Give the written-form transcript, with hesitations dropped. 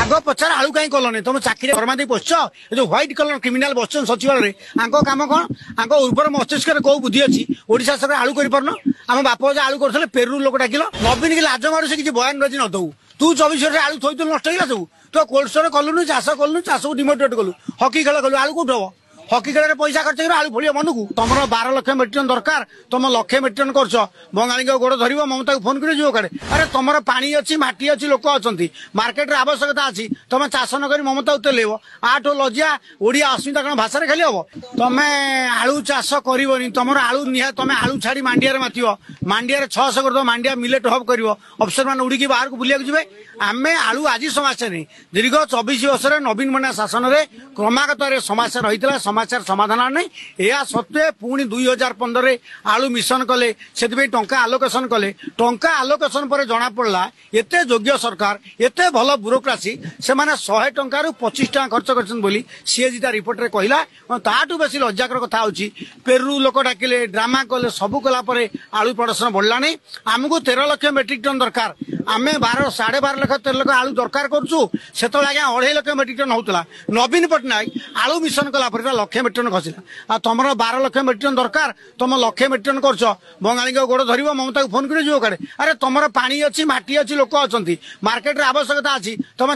आग पचार आलू कहीं कलनि तुम चाकरी दरमा दे बस जो व्हाइट कलर क्रिमिनाल बस सचिवालय आंको काम कौन आंको उर्वर मस्तिष्क कौ बुद्धि अच्छी ओडिशा सरकार आलू कर आम बाप आलू करते पेरू लोक डाकिल नवीन की लाज मारू से किसी बयान बाजी न दऊ तू 24 आलू थोड़ी नष्ट हो सब तो कोल्ड स्टोर कलुनु चाष कलुनु चाष को डिमोटिवेट कलु हकी खेल कलु आलू कौट हम हकी खेल पैसा खर्च कर आलू फलिया मन को तुम 12 लाख मेट्रिक टन दरकार तुम लक्षे मेट्रिक टन कर बंगाली गोड़ धर ममता को फोन कर कड़े अरे तुम पानी अच्छी मटी अच्छी लोक अच्छा मार्केट आवश्यकता अच्छी तुम चाष नक ममता को तेल आठ लज्जा ओडिया अस्मिता कौन भाषा खाली हम तुम आलू चाष कर तुम आलू निहा तुम आलू छाड़ी मांडिया मात मांडिया 600 कर मांडिया मिलेट हब कर अफसर मैंने उड़ी बाहर को बुलाक जी आम आलू आज समस्या नहीं दीर्घ 24 वर्ष नवीन पट्टनायक शासन में क्रमागत समस्या रही समस्या समाधान नहीं यह सत्वे पुणी 2015 आलू मिशन कले से टंका आलोकेशन कले टंका आलोकेशन पर जना पड़ा एत योग्य सरकार एत भल ब्यूरोक्रासी से 100 टंका 25 टका खर्च कर सीएजी रिपोर्ट में कहला ताठू बेसी लज्जाकर कथा होची पेरू लोक डाकिले ड्रामा कले सबू कलापर आलू प्रोडक्शन बढ़ला नहीं आमको 13 लाख मेट्रिक टन दरकार आम 12.5 लाख 13 लाख आलू दरकार करूँ से आज्ञा 2.5 लाख मेट्रिक टन होता नवीन पट्टनायक आलू मिशन कला लक्षे मेट्रिक टन खसला आ तुम 12 लाख मेट्रिक टन दरकार तुम लक्षे मेट्रिक टन कर बंगाली गोड़ धर ममता को फोन कर कड़े अरे तुम पानी अच्छी मटी अच्छी लोक अच्छा मार्केट आवश्यकता अच्छी तुम